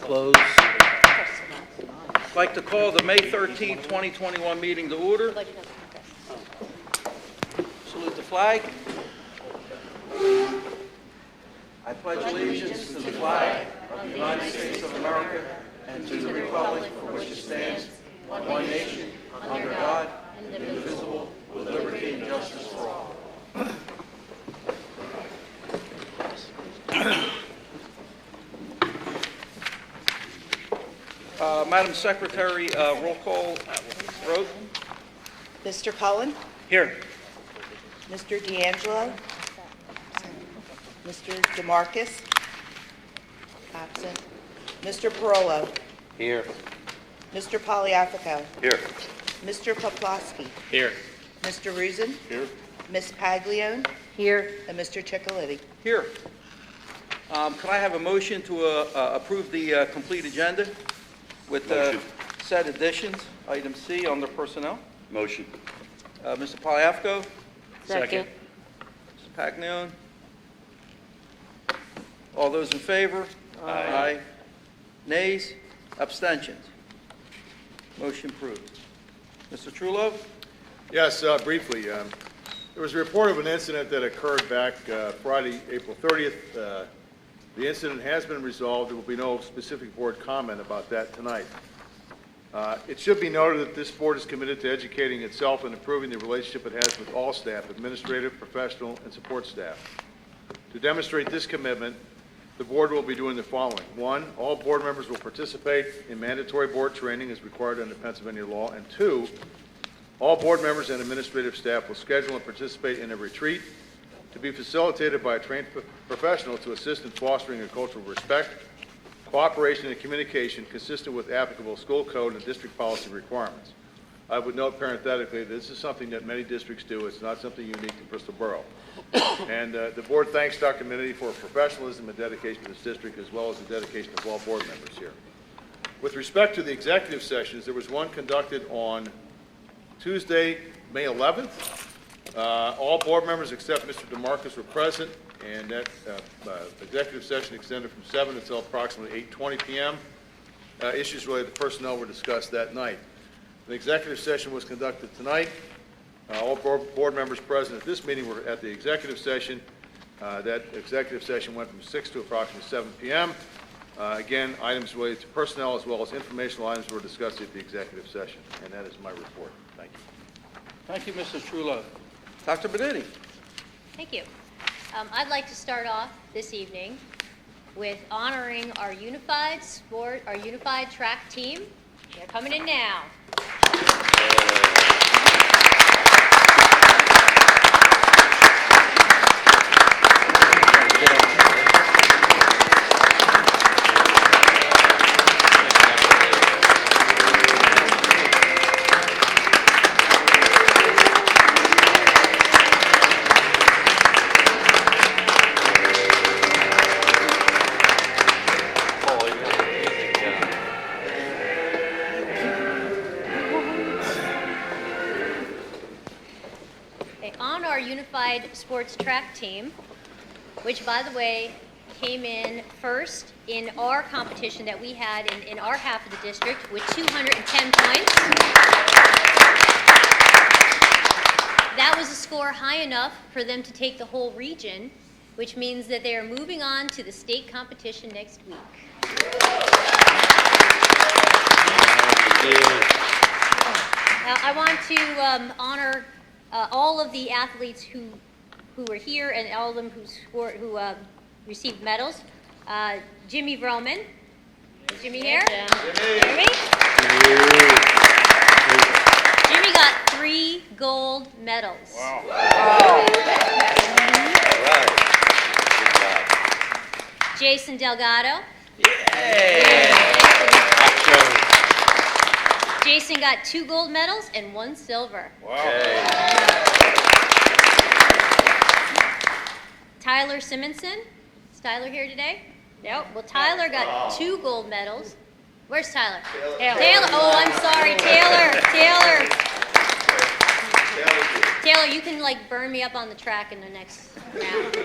Close. I'd like to call the May 13th, 2021 meeting to order. Salute the flag. I pledge allegiance to the flag of the United States of America and to the republic for which it stands, one nation, under God, indivisible, with liberty and justice for all. Madam Secretary, roll call vote. Mr. Cullen? Here. Mr. D'Angelo? Mr. DeMarcus? Absent. Mr. Parolo? Here. Mr. Poliafico? Here. Mr. Poplawski? Here. Mr. Rusin? Here. Ms. Paglione? Here. And Mr. Chickaletti? Here. Can I have a motion to approve the complete agenda with Motion. said additions? Item C under personnel. Motion. Mr. Poliafico? Second. Ms. Paglione? All those in favor? Aye. Nays? Abstentions? Motion approved. Mr. Trullo? Yes, briefly. There was a report of an incident that occurred back Friday, April 30th. The incident has been resolved. There will be no specific board comment about that tonight. It should be noted that this board is committed to educating itself and improving the relationship it has with all staff, administrative, professional, and support staff. To demonstrate this commitment, the board will be doing the following. 1, all board members will participate in mandatory board training as required under Pennsylvania law. And 2, all board members and administrative staff will schedule and participate in a retreat to be facilitated by a trained professional to assist in fostering a culture of respect, cooperation, and communication consistent with applicable school code and district policy requirements. I would note parenthetically, this is something that many districts do. It's not something unique to Bristol Borough. And the board thanks Dr. Minetti for professionalism and dedication to this district, as well as the dedication of all board members here. With respect to the executive sessions, there was one conducted on Tuesday, May 11th. All board members except Mr. DeMarcus were present, and that executive session extended from 7 until approximately 8:20 p.m. Issues related to personnel were discussed that night. The executive session was conducted tonight. All board members present at this meeting were at the executive session. That executive session went from 6 to approximately 7 p.m. Again, items related to personnel as well as informational items were discussed at the executive session, and that is my report. Thank you. Thank you, Mr. Trullo. Dr. Minetti? Thank you. I'd like to start off this evening with honoring our unified track team. They're coming in now. Sports track team, which, by the way, came in first in our competition that we had in our half of the district with 210 points. That was a score high enough for them to take the whole region, which means that they are moving on to the state competition next week. Now, I want to honor all of the athletes who were here and all of them who received medals. Jimmy Vroman. Is Jimmy here? Jimmy? Jimmy got 3 gold medals. Wow. All right. Jason Delgado. Yeah. Jason got 2 gold medals and 1 silver. Wow. Okay. Tyler Simonson. Is Tyler here today? Nope. Well, Tyler got 2 gold medals. Where's Tyler? Taylor. Oh, I'm sorry. Taylor. Taylor, you can burn me up on the track in the next round.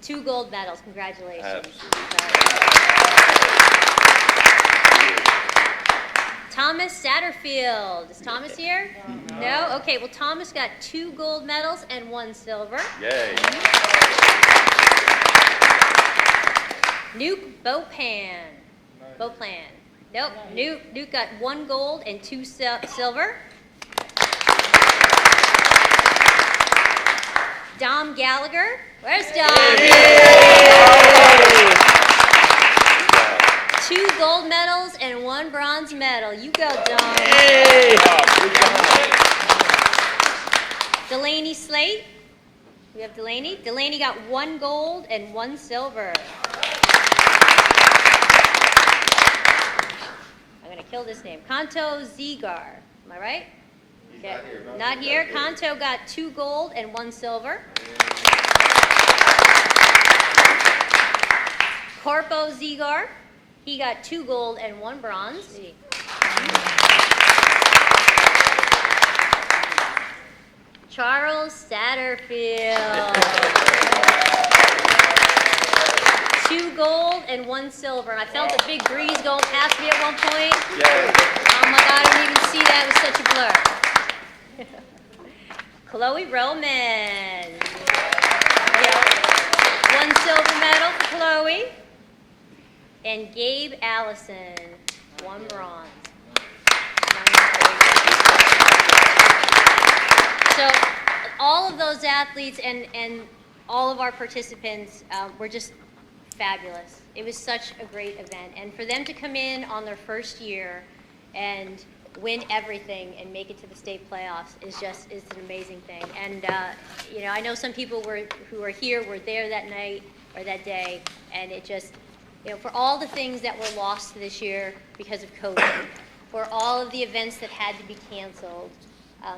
2 gold medals. Congratulations. Absolutely. Thomas Satterfield. Is Thomas here? No? Okay, well, Thomas got 2 gold medals and 1 silver. Yay. Nuke Beauplan. Nope. Nuke got 1 gold and 2 silver. Dom Gallagher. Where's Dom? 2 gold medals and 1 bronze medal. You go, Dom. Delaney Slate. We have Delaney. Delaney got 1 gold and 1 silver. I'm going to kill this name. Kanto Zigar. Am I right? Okay. Not here. Kanto got 2 gold and 1 silver. Corpo Zigar. He got 2 gold and 1 bronze. Charles Satterfield. 2 gold and 1 silver. And I felt a big breeze going past me at one point. Oh my God, I didn't even see that. It was such a blur. Chloe Roman. Yeah. 1 silver medal for Chloe. And Gabe Allison, 1 bronze. So all of those athletes and all of our participants were just fabulous. It was such a great event. And for them to come in on their first year and win everything and make it to the state playoffs is an amazing thing. And you know, I know some people who are here were there that night or that day, and it just, you know, for all the things that were lost this year because of COVID, for all of the events that had to be canceled,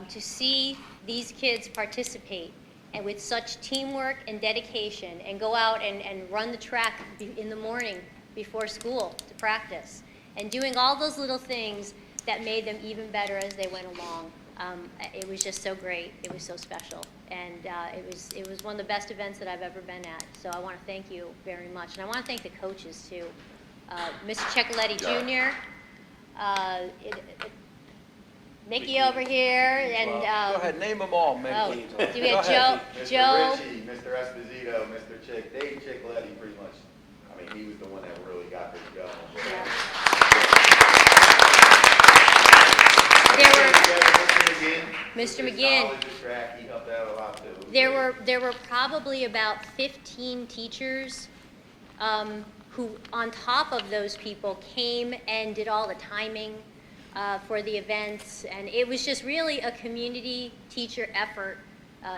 to see these kids participate and with such teamwork and dedication and go out and run the track in the morning before school to practice and doing all those little things that made them even better as they went along. It was just so great. It was so special. And it was one of the best events that I've ever been at. So I want to thank you very much. And I want to thank the coaches too. Mr. Ceccoletti Jr., Mickey over here, and Go ahead, name them all, Mickey. do we have Joe? Mr. Ritchie, Mr. Esposito, Mr. Dave Ciccoletti, pretty much. I mean, he was the one that really got this going. Yeah. Mr. McGinn. He helped out a lot too. There were probably about 15 teachers who, on top of those people, came and did all the timing for the events, and it was just really a community teacher effort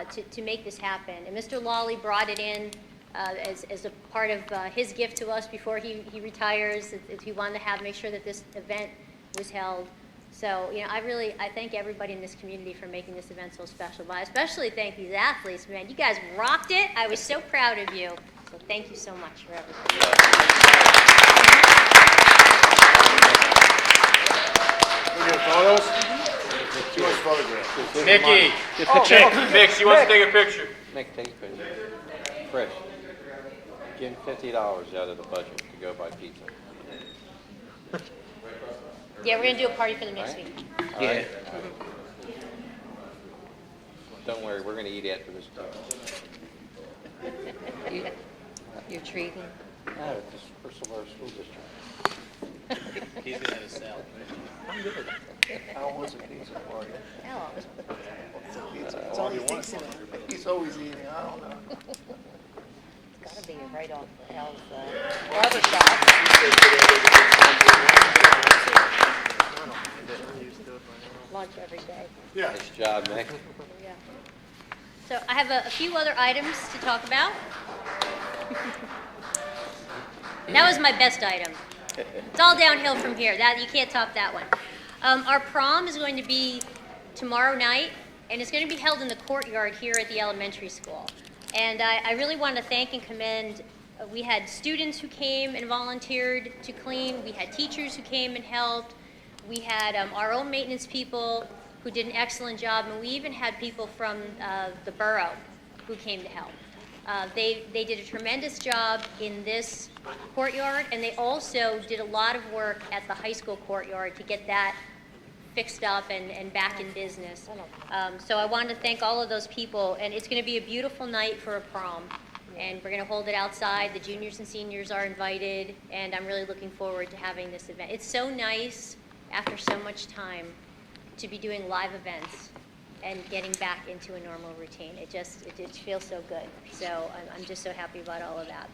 to make this happen. And Mr. Lawley brought it in as a part of his gift to us before he retires. He wanted to make sure that this event was held. So, you know, I thank everybody in this community for making this event so special. But I especially thank these athletes, man. You guys rocked it. I was so proud of you. So thank you so much for everything. We get photos? She wants photographs. Mickey, Mick, she wants to take a picture. Nick, take a picture. Chris, give him $50 out of the budget to go buy pizza. Yeah, we're going to do a party for them next week. All right? Don't worry, we're going to eat after this too. You're treating. No, just for Silver School District. He's going to sell. I'm good. How was the pizza for you? Oh. It's always decent. He's always eating, I don't know. It's got to be right off Al's barber shop. Lunch every day. Yeah. Nice job, Nick. Yeah. So I have a few other items to talk about. That was my best item. It's all downhill from here. You can't top that one. Our prom is going to be tomorrow night, and it's going to be held in the courtyard here at the elementary school. And I really want to thank and commend. We had students who came and volunteered to clean. We had teachers who came and helped. We had our own maintenance people who did an excellent job, and we even had people from the borough who came to help. They did a tremendous job in this courtyard, and they also did a lot of work at the high school courtyard to get that fixed up and back in business. So I wanted to thank all of those people, and it's going to be a beautiful night for a prom. And we're going to hold it outside. The juniors and seniors are invited, and I'm really looking forward to having this event. It's so nice after so much time to be doing live events and getting back into a normal routine. It feels so good. So I'm just so happy about all of that.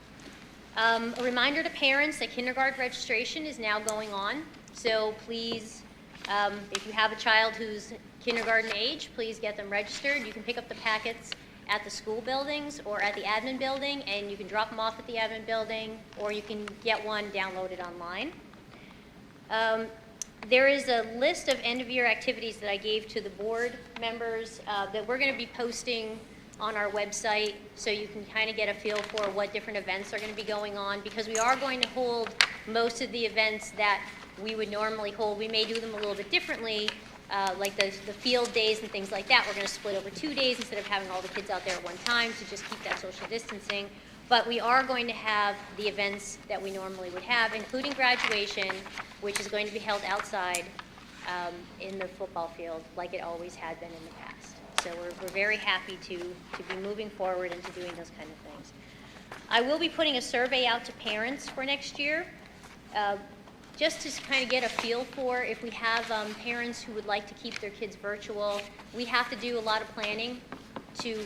A reminder to parents that kindergarten registration is now going on. So please, if you have a child who's kindergarten age, please get them registered. You can pick up the packets at the school buildings or at the admin building, and you can drop them off at the admin building, or you can get one downloaded online. There is a list of end-of-year activities that I gave to the board members that we're going to be posting on our website, so you can kind of get a feel for what different events are going to be going on, because we are going to hold most of the events that we would normally hold. We may do them a little bit differently, like the field days and things like that. We're going to split over 2 days instead of having all the kids out there at one time to just keep that social distancing. But we are going to have the events that we normally would have, including graduation, which is going to be held outside in the football field like it always had been in the past. So we're very happy to be moving forward into doing those kind of things. I will be putting a survey out to parents for next year, just to kind of get a feel for if we have parents who would like to keep their kids virtual. We have to do a lot of planning to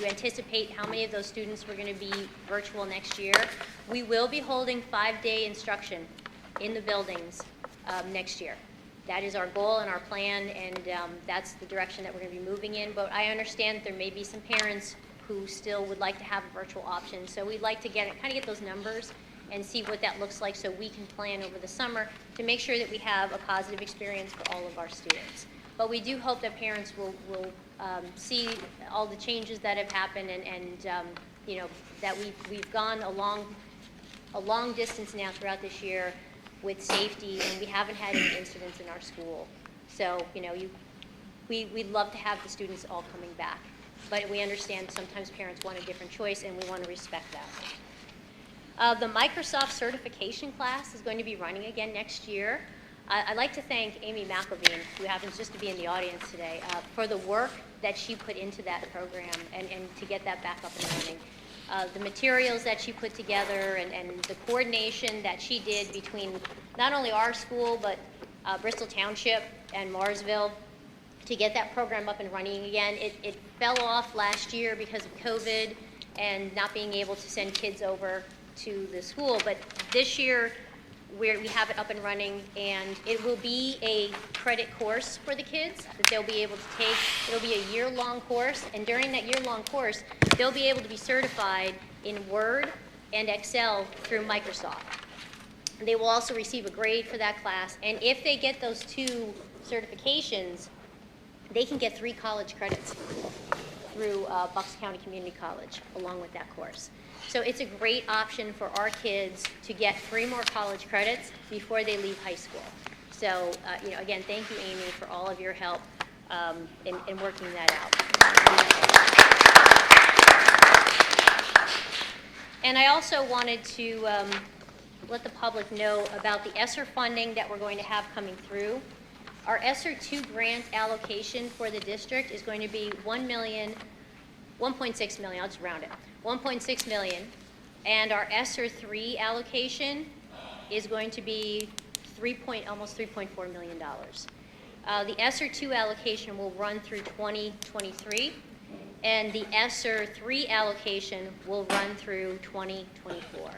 anticipate how many of those students we're going to be virtual next year. We will be holding 5-day instruction in the buildings next year. That is our goal and our plan, and that's the direction that we're going to be moving in. But I understand that there may be some parents who still would like to have a virtual option. So we'd like to kind of get those numbers and see what that looks like, so we can plan over the summer to make sure that we have a positive experience for all of our students. But we do hope that parents will see all the changes that have happened, and you know, that we've gone a long distance now throughout this year with safety, and we haven't had any incidents in our school. So, you know, we'd love to have the students all coming back, but we understand sometimes parents want a different choice, and we want to respect that. The Microsoft certification class is going to be running again next year. I'd like to thank Amy McElveen, who happens just to be in the audience today, for the work that she put into that program and to get that back up and running. The materials that she put together and the coordination that she did between not only our school, but Bristol Township and Marsville to get that program up and running again. It fell off last year because of COVID and not being able to send kids over to the school, but this year we have it up and running, and it will be a credit course for the kids that they'll be able to take. It'll be a year-long course, and during that year-long course, they'll be able to be certified in Word and Excel through Microsoft. They will also receive a grade for that class, and if they get those 2 certifications, they can get 3 college credits through Bucks County Community College along with that course. So it's a great option for our kids to get 3 more college credits before they leave high school. So, you know, again, thank you, Amy, for all of your help in working that out. And I also wanted to let the public know about the ESSER funding that we're going to have coming through. Our ESSER 2 grant allocation for the district is going to be $1.6 million, I'll just round it, $1.6 million, and our ESSER 3 allocation is going to be almost $3.4 million. The ESSER 2 allocation will run through 2023, and the ESSER 3 allocation will run through 2024.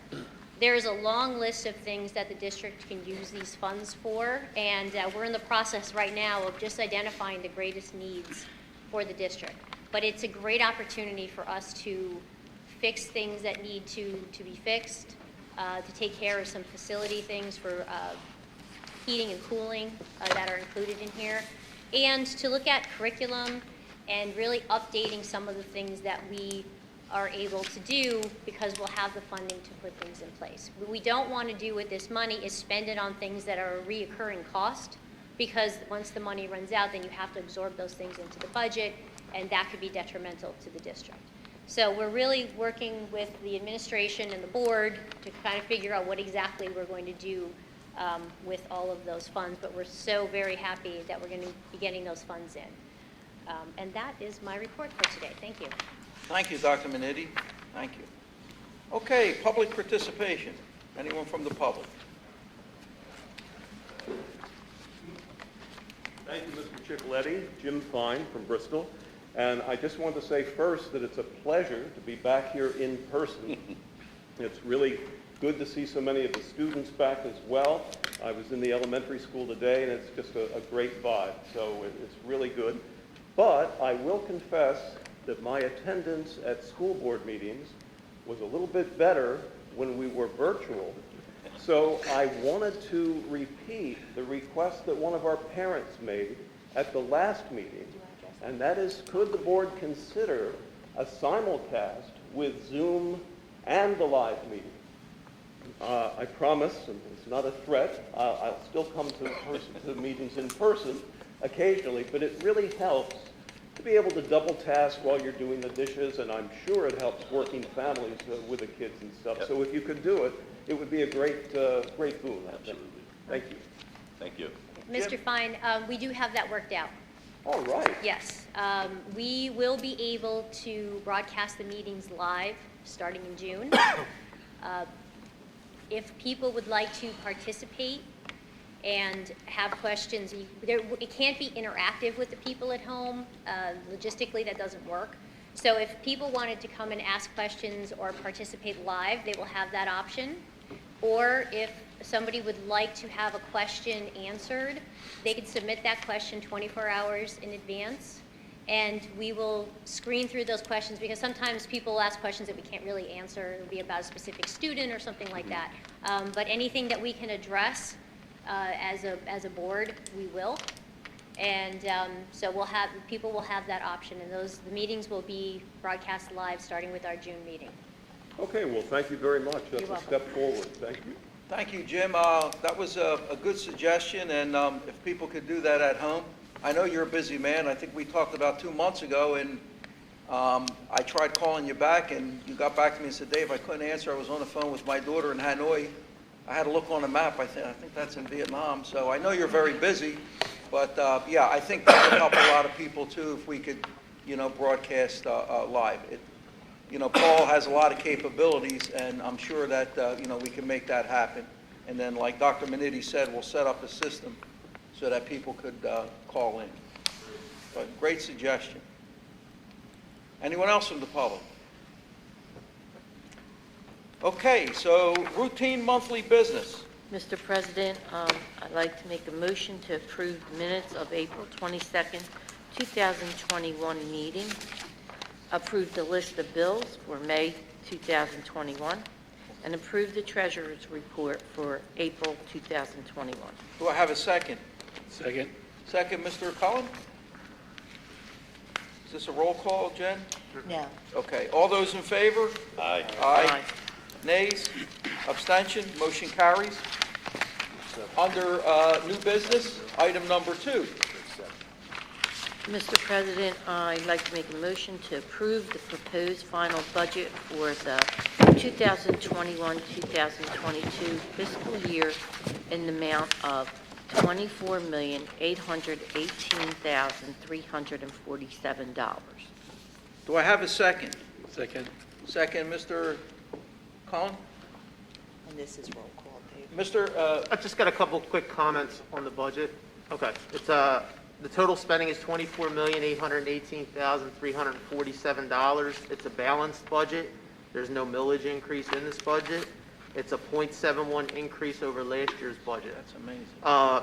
There is a long list of things that the district can use these funds for, and we're in the process right now of just identifying the greatest needs for the district. But it's a great opportunity for us to fix things that need to be fixed, to take care of some facility things for heating and cooling that are included in here, and to look at curriculum and really updating some of the things that we are able to do because we'll have the funding to put things in place. What we don't want to do with this money is spend it on things that are a reoccurring cost, because once the money runs out, then you have to absorb those things into the budget, and that could be detrimental to the district. So we're really working with the administration and the board to kind of figure out what exactly we're going to do with all of those funds, but we're so very happy that we're going to be getting those funds in. And that is my report for today. Thank you. Thank you, Dr. Minetti. Thank you. Okay, public participation. Anyone from the public? Thank you, Mr. Cicoletti. Jim Fine from Bristol. And I just want to say first that it's a pleasure to be back here in person. It's really good to see so many of the students back as well. I was in the elementary school today, and it's just a great vibe, so it's really good. But I will confess that my attendance at school board meetings was a little bit better when we were virtual. So I wanted to repeat the request that one of our parents made at the last meeting, and that is, could the board consider a simulcast with Zoom and the live meeting? I promise, and it's not a threat, I'll still come to meetings in person occasionally, but it really helps to be able to double task while you're doing the dishes, and I'm sure it helps working families with the kids and stuff. So if you could do it, it would be a great boon, I think. Thank you. Thank you. Mr. Fine, we do have that worked out. All right. Yes. We will be able to broadcast the meetings live starting in June. If people would like to participate and have questions, it can't be interactive with the people at home. Logistically, that doesn't work. So if people wanted to come and ask questions or participate live, they will have that option. Or if somebody would like to have a question answered, they could submit that question 24 hours in advance, and we will screen through those questions, because sometimes people will ask questions that we can't really answer. It'll be about a specific student or something like that. But anything that we can address as a board, we will. And so people will have that option, and the meetings will be broadcast live starting with our June meeting. Okay, well, thank you very much. That's You're a welcome. step forward. Thank you. Thank you, Jim. That was a good suggestion, and if people could do that at home. I know you're a busy man. I think we talked about 2 months ago, and I tried calling you back, and you got back to me and said, Dave, I couldn't answer. I was on the phone with my daughter in Hanoi. I had to look on the map. I think that's in Vietnam. So I know you're very busy, but yeah, I think that would help a lot of people too if we could, broadcast live. Paul has a lot of capabilities, and I'm sure that, we can make that happen. And then, like Dr. Minetti said, we'll set up a system so that people could call in. But great suggestion. Anyone else from the public? Okay, so routine monthly business. Mr. President, I'd like to make a motion to approve the minutes of April 22nd, 2021 meeting. Approve the list of bills for May 2021, and approve the treasurer's report for April 2021. Do I have a second? Second. Second, Mr. Cullen? Is this a roll call, Jen? No. Okay, all those in favor? Aye. Aye. Nays? Abstention? Motion carries. Under new business, item number 2. Mr. President, I'd like to make a motion to approve the proposed final budget for the 2021-2022 fiscal year in the amount of $24,818,347. Do I have a second? Second. Second, Mr. Cullen? And this is roll call, Dave. Mr., I've just got a couple quick comments on the budget. Okay, it's, the total spending is $24,818,347. It's a balanced budget. There's no millage increase in this budget. It's a 0.71 increase over last year's budget. that's amazing.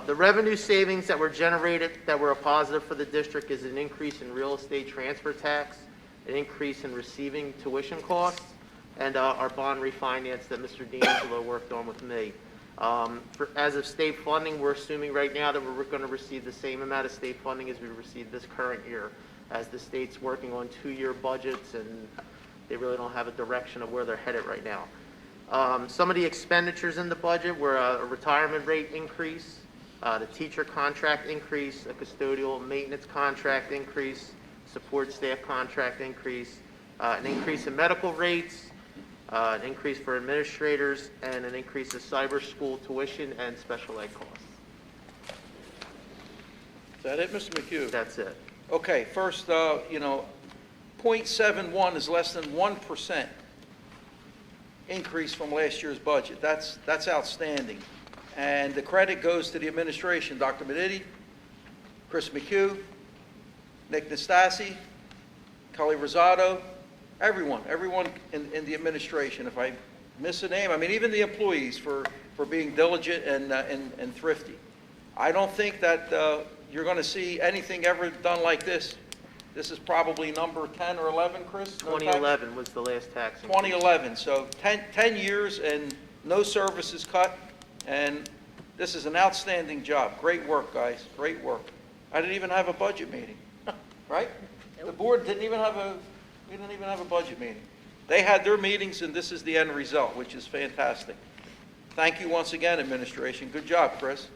The revenue savings that were generated that were a positive for the district is an increase in real estate transfer tax, an increase in receiving tuition costs, and our bond refinance that Mr. D'Angelo worked on with me. As of state funding, we're assuming right now that we're going to receive the same amount of state funding as we received this current year, as the state's working on 2-year budgets and they really don't have a direction of where they're headed right now. Some of the expenditures in the budget were a retirement rate increase, the teacher contract increase, a custodial maintenance contract increase, support staff contract increase, an increase in medical rates, an increase for administrators, and an increase of cyber school tuition and special ed costs. Is that it, Mr. McHugh? That's it. Okay, first, .71 is less than 1% increase from last year's budget. That's outstanding. And the credit goes to the administration, Dr. Meditti, Chris McHugh, Nick Nastasi, Kelly Rosado, everyone in the administration. If I miss a name, I mean, even the employees for being diligent and thrifty. I don't think that you're going to see anything ever done like this. This is probably number 10 or 11, Chris? No tax? 2011 was the last tax increase. 2011, so 10 years and no services cut, and this is an outstanding job. Great work, guys, great work. I didn't even have a budget meeting, right? The board didn't even have a budget meeting. They had their meetings, and this is the end result, which is fantastic. Thank you once again, administration. Good job, Chris.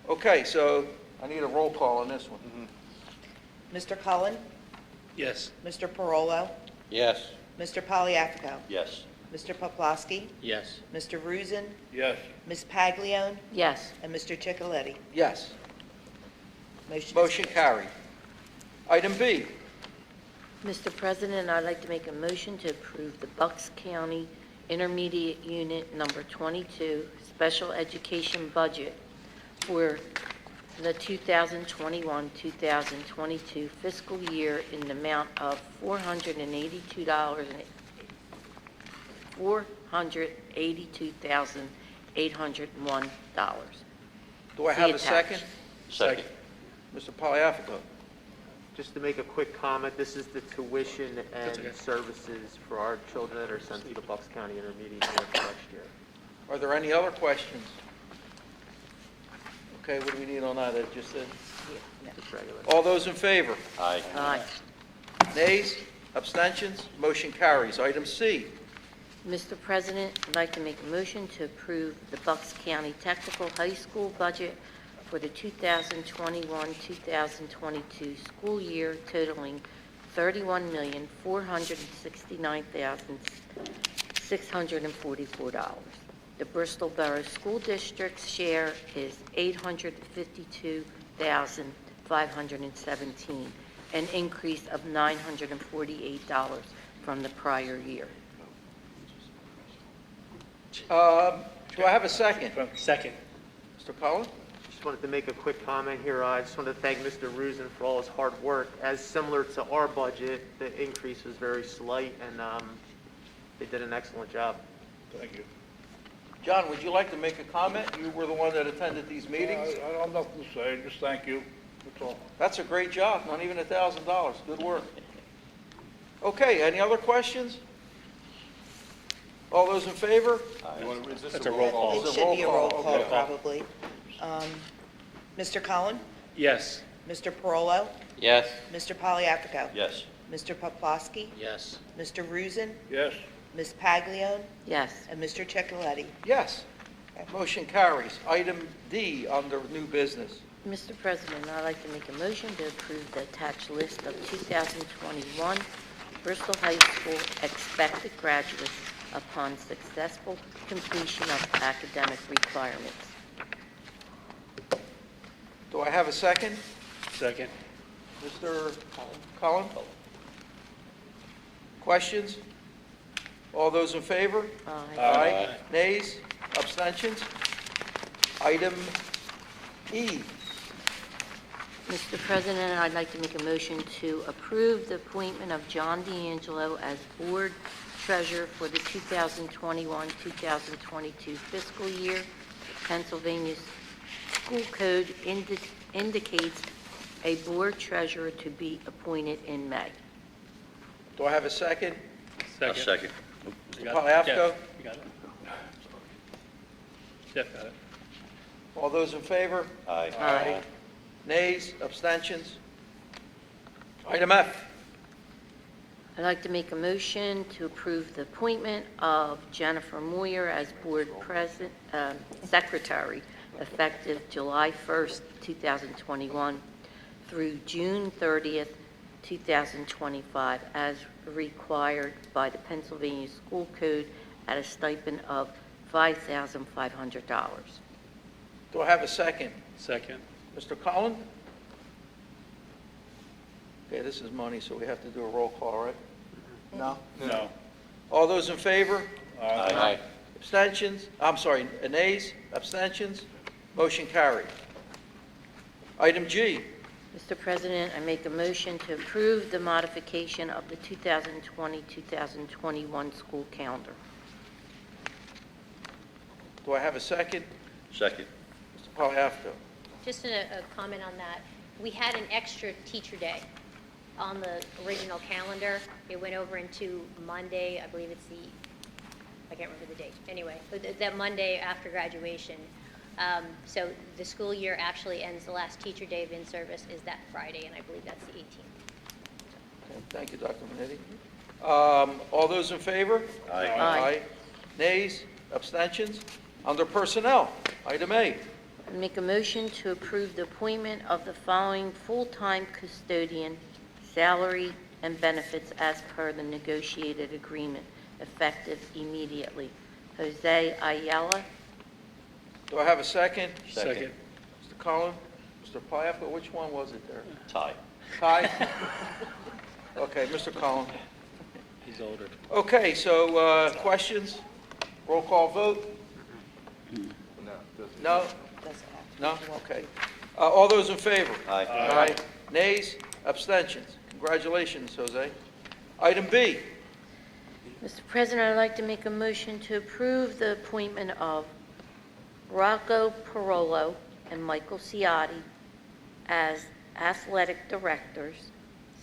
Okay, so I need a roll call on this one. Mr. Cullen? Yes. Mr. Parolo? Yes. Mr. Poliakico? Yes. Mr. Poplawski? Yes. Mr. Rusin? Yes. Ms. Paglione? Yes. And Mr. Chicoletti? Yes. Motion is Carried. Item B. Mr. President, I'd like to make a motion to approve the Bucks County Intermediate Unit Number 22 Special Education Budget for the 2021-2022 fiscal year in the amount of $482,801. Do I have a See second? attached. Second. Mr. Poliafico. Just to make a quick comment, this is the tuition and services for our children that are sent to the Bucks County Intermediate Unit for next year. Are there any other questions? Okay, what do we need on that? Just Just regular. all those in favor? Aye. Aye. Nays? Abstentions? Motion carries. Item C. Mr. President, I'd like to make a motion to approve the Bucks County Technical High School budget for the 2021-2022 school year totaling $31,469,644. The Bristol Borough School District's share is $852,517, an increase of $948 from the prior year. Do I have a second? Second. Mr. Cullen? Just wanted to make a quick comment here. I just want to thank Mr. Rusin for all his hard work. As similar to our budget, the increase was very slight, and they did an excellent job. Thank you. John, would you like to make a comment? You were the one that attended these meetings. I don't have nothing to say, just thank you, that's all. That's a great job, not even $1,000. Good work. Okay, any other questions? All those in favor? Is this That's a roll call. It should be a roll call, Okay. probably. Mr. Cullen? Yes. Mr. Parolo? Yes. Mr. Poliakico? Yes. Mr. Poplawski? Yes. Mr. Rusin? Yes. Ms. Paglione? Yes. And Mr. Chicoletti? Yes. Motion carries. Item D under new business. Mr. President, I'd like to make a motion to approve the attached list of 2021 Bristol High School expected graduates upon successful completion of academic requirements. Do I have a second? Second. Mr. Cullen? Questions? All those in favor? Aye. Nays? Abstentions? Item E. Mr. President, I'd like to make a motion to approve the appointment of John D'Angelo as Board Treasurer for the 2021-2022 fiscal year. Pennsylvania School Code indicates a Board Treasurer to be appointed in May. Do I have a second? A second. Mr. Poliafico? You got it? Jeff got it. All those in favor? Aye. Aye. Nays? Abstentions? Item F. I'd like to make a motion to approve the appointment of Jennifer Moyer as Board Secretary effective July 1st, 2021 through June 30th, 2025, as required by the Pennsylvania School Code at a stipend of $5,500. Do I have a second? Second. Mr. Cullen? Okay, this is money, so we have to do a roll call, right? No? No. All those in favor? Aye. Abstentions? I'm sorry, nays? Abstentions? Motion carried. Item G. Mr. President, I make a motion to approve the modification of the 2020-2021 school calendar. Do I have a second? Second. Mr. Poliafco? Just a comment on that. We had an extra teacher day on the original calendar. It went over into Monday, I believe it's I can't remember the date. Anyway, but that Monday after graduation. So the school year actually ends, the last teacher day of in-service is that Friday, and I believe that's the 18th. Okay, thank you, Dr. Minetti. All those in favor? Aye. Nays? Abstentions? Under Personnel, item A. I make a motion to approve the appointment of the following full-time custodian, salary and benefits as per the negotiated agreement, effective immediately. Jose Ayala. Do I have a second? Second. Mr. Cullen? Mr. Pliappo, which one was it there? Tie. Ty? Okay, Mr. Cullen. He's older. Okay, so questions? Roll call vote? No? No? Okay. All those in favor? Aye. Nays? Abstentions? Congratulations, Jose. Item B. Mr. President, I'd like to make a motion to approve the appointment of Rocco Parolo and Michael Ciotti as athletic directors,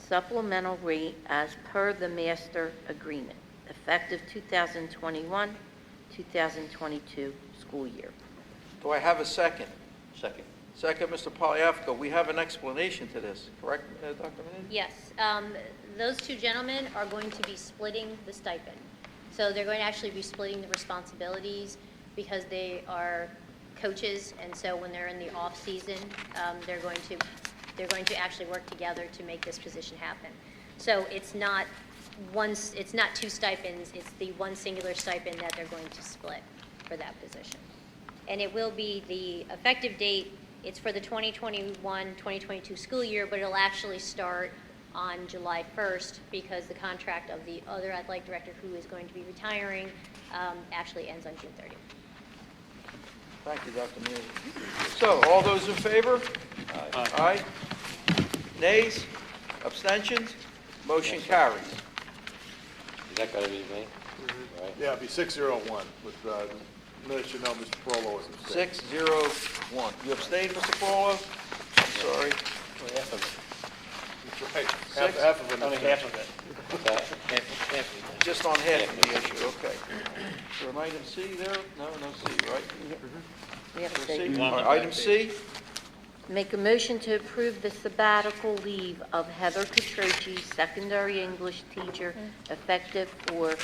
supplemental rate as per the master agreement, effective 2021-2022 school year. Do I have a second? Second. Second, Mr. Poliafco. We have an explanation to this, correct, Dr. Menetti? Yes, those two gentlemen are going to be splitting the stipend. So they're going to actually be splitting the responsibilities because they are coaches, and so when they're in the off-season, they're going to actually work together to make this position happen. So it's not two stipends, it's the one singular stipend that they're going to split for that position. And it will be the effective date, it's for the 2021-2022 school year, but it'll actually start on July 1st because the contract of the other athletic director who is going to be retiring actually ends on June 30th. Thank you, Dr. Menetti. So, all those in favor? Aye. Nays? Abstentions? Motion carries. Is that going to be me? Right. Yeah, it'd be 601, with, minutes you know Mr. Perolo is abstaining. 601. You abstained, Mr. Paulo? I'm sorry. That's right. Six? Half of it. Only half of it. Just on half of the issue, okay. Is there an item C there? No C, right? We have a C? second. All right, item C. Make a motion to approve the sabbatical leave of Heather Catroci, secondary English teacher, effective for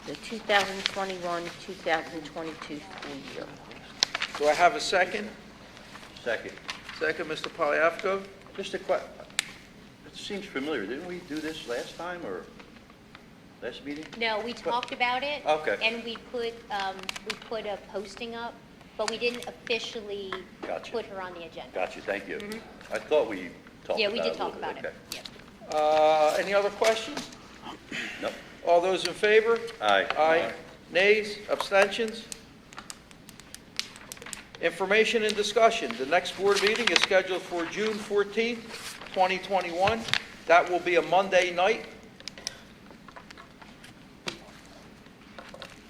the 2021-2022 school year. Do I have a second? Second. Second, Mr. Poliafco? Just a question. It seems familiar. Didn't we do this last time or last meeting? No, we talked about it. Okay. And we put a posting up, but we didn't officially Gotcha. put her on the agenda. Got you. Thank you. I thought we talked about it. Yeah, we did a talk little about bit. it. Okay. Yep. Any other questions? Nope. All those in favor? Aye. Aye. Nays? Abstentions? Information and discussion. The next board meeting is scheduled for June 14th, 2021. That will be a Monday night.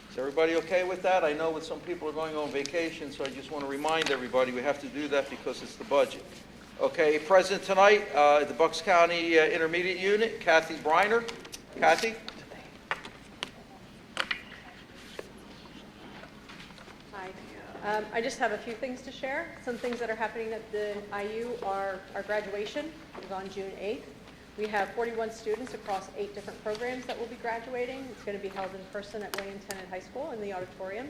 Is everybody okay with that? I know that some people are going on vacation, so I just want to remind everybody we have to do that because it's the budget. Okay, present tonight, the Bucks County Intermediate Unit, Kathy Briner. Kathy? Hi. I just have a few things to share. Some things that are happening at the IU are our graduation is on June 8th. We have 41 students across 8 different programs that will be graduating. It's going to be held in person at William Tennant High School in the auditorium.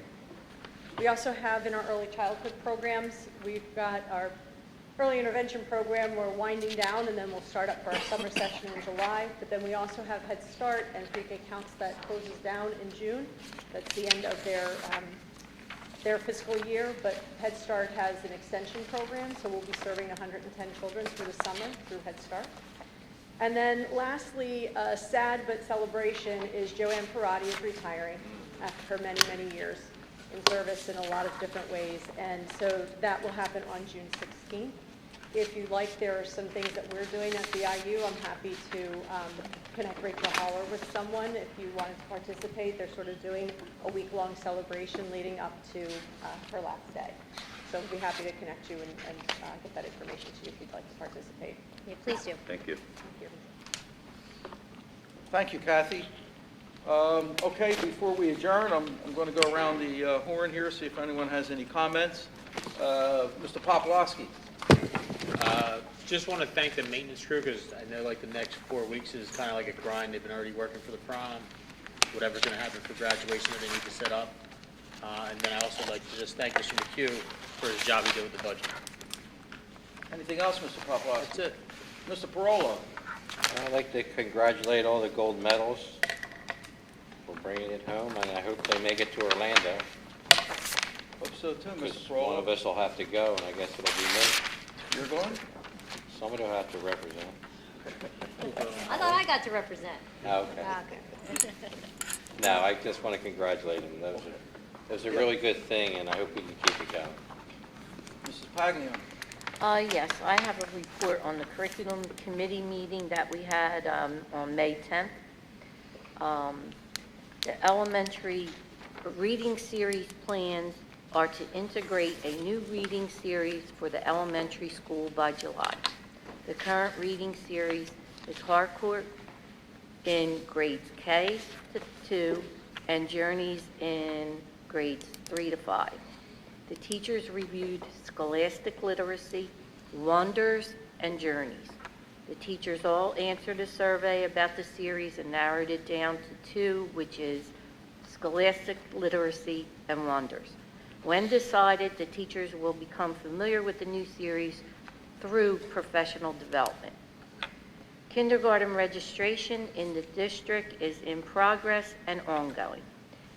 We also have in our early childhood programs, we've got our early intervention program, we're winding down, and then we'll start up for our summer session in July. But then we also have Head Start and pre-K counts that closes down in June. That's the end of their fiscal year, but Head Start has an extension program, so we'll be serving 110 children through the summer through Head Start. And then lastly, a sad but celebration is Joanne Parati is retiring after many, many years in service in a lot of different ways. And so that will happen on June 16th. If you'd like, there are some things that we're doing at the IU. I'm happy to connect Rachel Holler with someone if you wanted to participate. They're sort of doing a week-long celebration leading up to her last day. So I'd be happy to connect you and get that information to you if you'd like to participate. Yeah, please do. Thank you. Thank you. Thank you, Kathy. Okay, before we adjourn, I'm going to go around the horn here, see if anyone has any comments. Mr. Popolowski. Just want to thank the maintenance crew, because I know like the next 4 weeks is kind of like a grind. They've been already working for the prom, whatever's going to happen for graduation that they need to set up. And then I also like to just thank Mr. McHugh for his job he did with the budget. Anything else, Mr. Popolowski? That's it. Mr. Parola. I'd like to congratulate all the gold medals for bringing it home, and I hope they make it to Orlando. Hope so too, Because Mr. one of Parola. us will have to go, and I guess it'll be me. You're going? Somebody will have to represent. I thought I got to represent. Okay. Okay. No, I just want to congratulate them. That was a really good thing, and I hope we can keep it going. Mrs. Paglione. Yes, I have a report on the curriculum committee meeting that we had on May 10th. The elementary reading series plans are to integrate a new reading series for the elementary school by July. The current reading series is Harcourt in grades K to 2 and Journeys in grades 3 to 5. The teachers reviewed Scholastic Literacy, Wonders, and Journeys. The teachers all answered a survey about the series and narrowed it down to 2, which is Scholastic Literacy and Wonders. When decided, the teachers will become familiar with the new series through professional development. Kindergarten registration in the district is in progress and ongoing.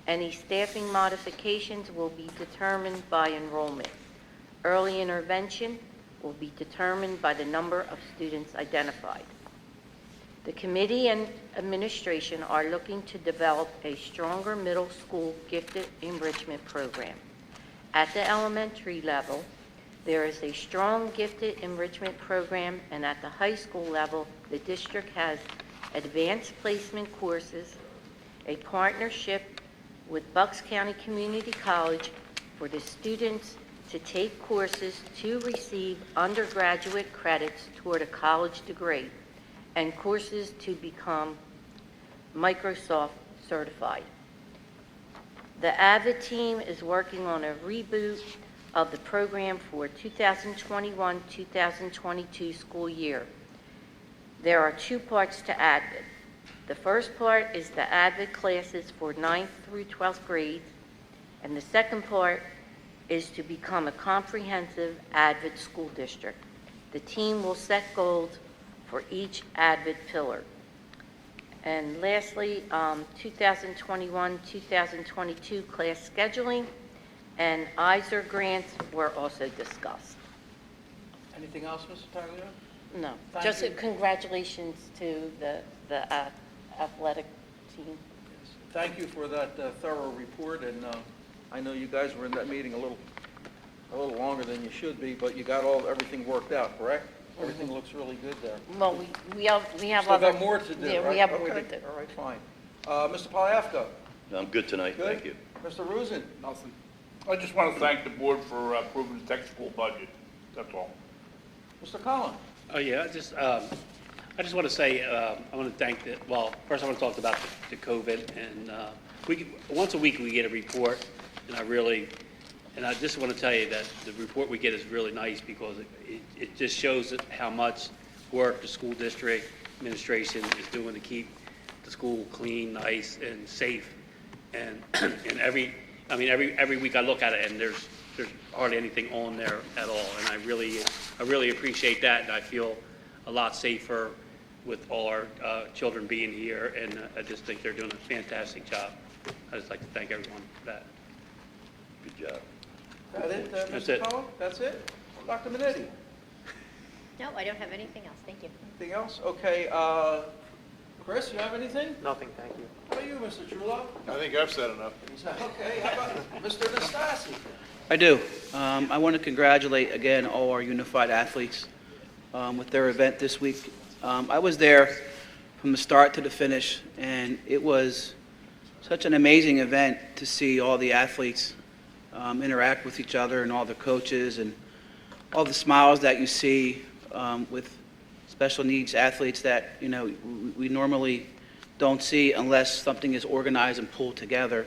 Any staffing modifications will be determined by enrollment. Early intervention will be determined by the number of students identified. The committee and administration are looking to develop a stronger middle school gifted enrichment program. At the elementary level, there is a strong gifted enrichment program, and at the high school level, the district has advanced placement courses, a partnership with Bucks County Community College for the students to take courses to receive undergraduate credits toward a college degree, and courses to become Microsoft certified. The AVID team is working on a reboot of the program for 2021-2022 school year. There are 2 parts to AVID. The first part is the AVID classes for 9th through 12th grades, and the second part is to become a comprehensive AVID school district. The team will set goals for each AVID pillar. And lastly, 2021-2022 class scheduling and ISER grants were also discussed. Anything else, Mrs. Paglione? No, Thank just you. congratulations to the athletic team. Thank you for that thorough report, and I know you guys were in that meeting a little longer than you should be, but you got everything worked out, correct? Everything looks really good there. Well, we have Still other... got more to do, Yeah, right? we have more to Okay, do. all right, fine. Mr. Polyafco? I'm good tonight, Good? thank you. Mr. Rusin? Nothing. I just want to thank the board for approving the tech school budget. That's all. Mr. Collins? Oh, yeah, I just want to say, I want to thank first I want to talk about the COVID, and once a week we get a report, and I just want to tell you that the report we get is really nice, because it just shows how much work the school district administration is doing to keep the school clean, nice, and safe. And every week I look at it, and there's there's hardly anything on there at all. And I really appreciate that, and I feel a lot safer with all our children being here, and I just think they're doing a fantastic job. I'd just like to thank everyone for that. Good job. That it, That's Mr. it. Cohen? That's it? Dr. Minetti? No, I don't have anything else. Thank you. Anything else? Okay, Chris, you have anything? Nothing, thank you. How about you, Mr. Trullo? I think I've said enough. Okay, how about Mr. Nastasi? I do. I want to congratulate, again, all our unified athletes with their event this week. I was there from the start to the finish, and it was such an amazing event to see all the athletes interact with each other and all the coaches and all the smiles that you see with special needs athletes that, you know, we normally don't see unless something is organized and pulled together.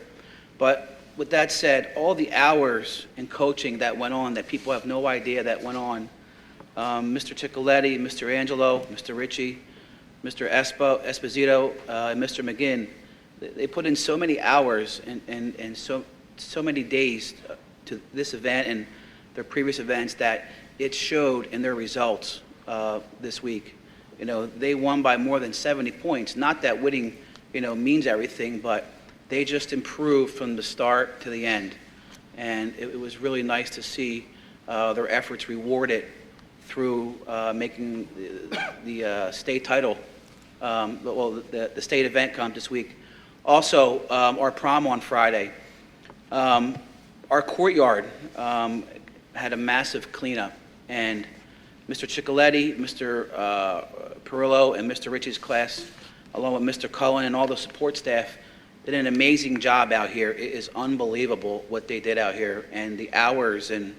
But with that said, all the hours in coaching that went on that people have no idea that went on, Mr. Ciccoletti, Mr. Angelo, Mr. Ritchie, Mr. Esposito, and Mr. McGinn, they put in so many hours and so many days to this event and their previous events that it showed in their results this week. You know, they won by more than 70 points. Not that winning, you know, means everything, but they just improved from the start to the end. And it was really nice to see their efforts rewarded through making the state title, the state event come this week. Also, our prom on Friday. Our courtyard had a massive cleanup, and Mr. Ciccoletti, Mr. Perillo, and Mr. Ritchie's class, along with Mr. Cullen and all the support staff, did an amazing job out here. It is unbelievable what they did out here, and the hours, and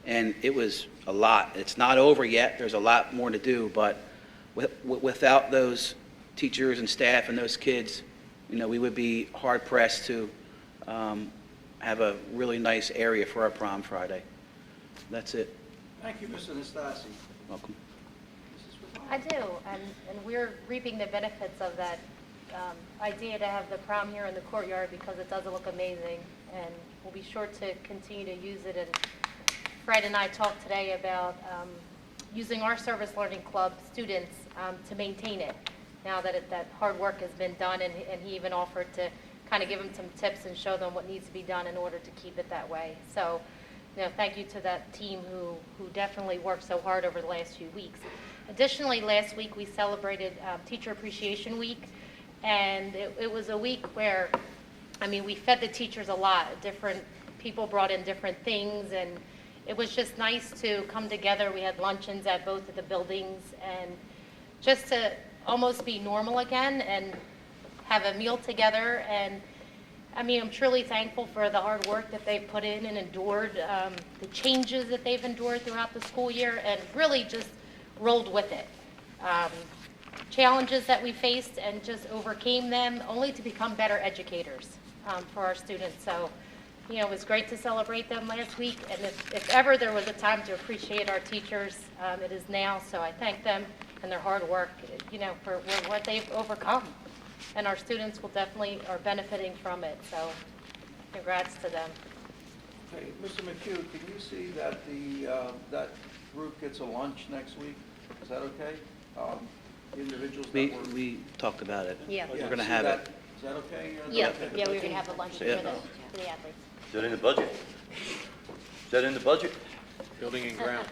it was a lot. It's not over yet. There's a lot more to do, but without those teachers and staff and those kids, you know, we would be hard pressed to have a really nice area for our prom Friday. That's it. Thank you, Mr. Nastasi. Welcome. I do, and we're reaping the benefits of that idea to have the prom here in the courtyard because it does look amazing, and we'll be sure to continue to use it. And Fred and I talked today about using our Service Learning Club students to maintain it, now that that hard work has been done, and he even offered to kind of give them some tips and show them what needs to be done in order to keep it that way. So, you know, thank you to that team who definitely worked so hard over the last few weeks. Additionally, last week we celebrated Teacher Appreciation Week, and it was a week where, I mean, we fed the teachers a lot. Different people brought in different things, and it was just nice to come together. We had luncheons at both of the buildings, and just to almost be normal again and have a meal together. And I mean, I'm truly thankful for the hard work that they've put in and endured, the changes that they've endured throughout the school year, and really just rolled with it. Challenges that we faced and just overcame them, only to become better educators for our students. So, you know, it was great to celebrate them last week, and if ever there was a time to appreciate our teachers, it is now. So I thank them and their hard work, you know, for what they've overcome. And our students will definitely are benefiting from it. So congrats to them. Okay, Mr. McHugh, can you see that that group gets a lunch next week? Is that okay? Individuals that were... We talked about it. Yeah. We're going to have it. Is that okay? Yeah, we're going to have a lunch for Yeah. for the athletes. Is that in the budget? Is that in the budget? Building and ground.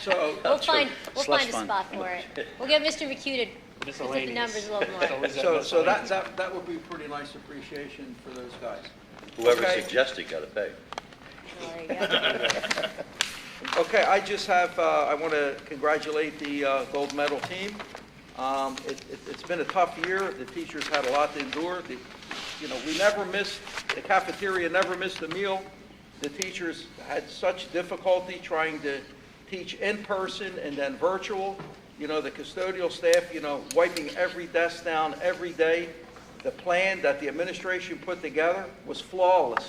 So, We'll find a Slush fund. spot for it. We'll get Mr. McHugh to put the numbers a little more. so that would be pretty nice appreciation for those guys. Whoever Okay. suggested got to pay. There you go. Okay, I just have, I want to congratulate the gold medal team. It's been a tough year. The teachers had a lot to endure. We never missed, the cafeteria never missed a meal. The teachers had such difficulty trying to teach in person and then virtual. The custodial staff, wiping every desk down every day. The plan that the administration put together was flawless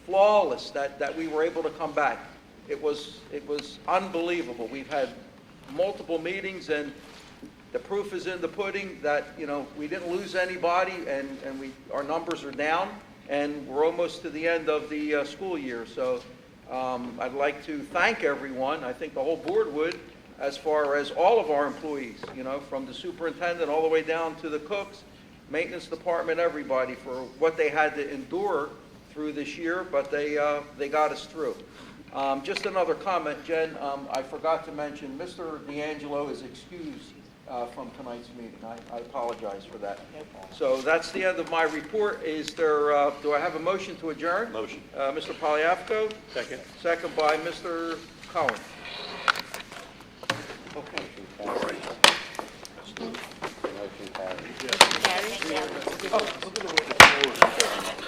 that we were able to come back. It was unbelievable. We've had multiple meetings, and the proof is in the pudding that, we didn't lose anybody, and our numbers are down, and we're almost to the end of the school year. So I'd like to thank everyone, I think the whole board would, as far as all of our employees, from the superintendent all the way down to the cooks, maintenance department, everybody, for what they had to endure through this year, but they got us through. Just another comment, Jen, I forgot to mention, Mr. D'Angelo is excused from tonight's meeting. I apologize for that. So that's the end of my report. Is there, do I have a motion to adjourn? Motion. Mr. Polyafco? Second. Second by Mr. Cohen.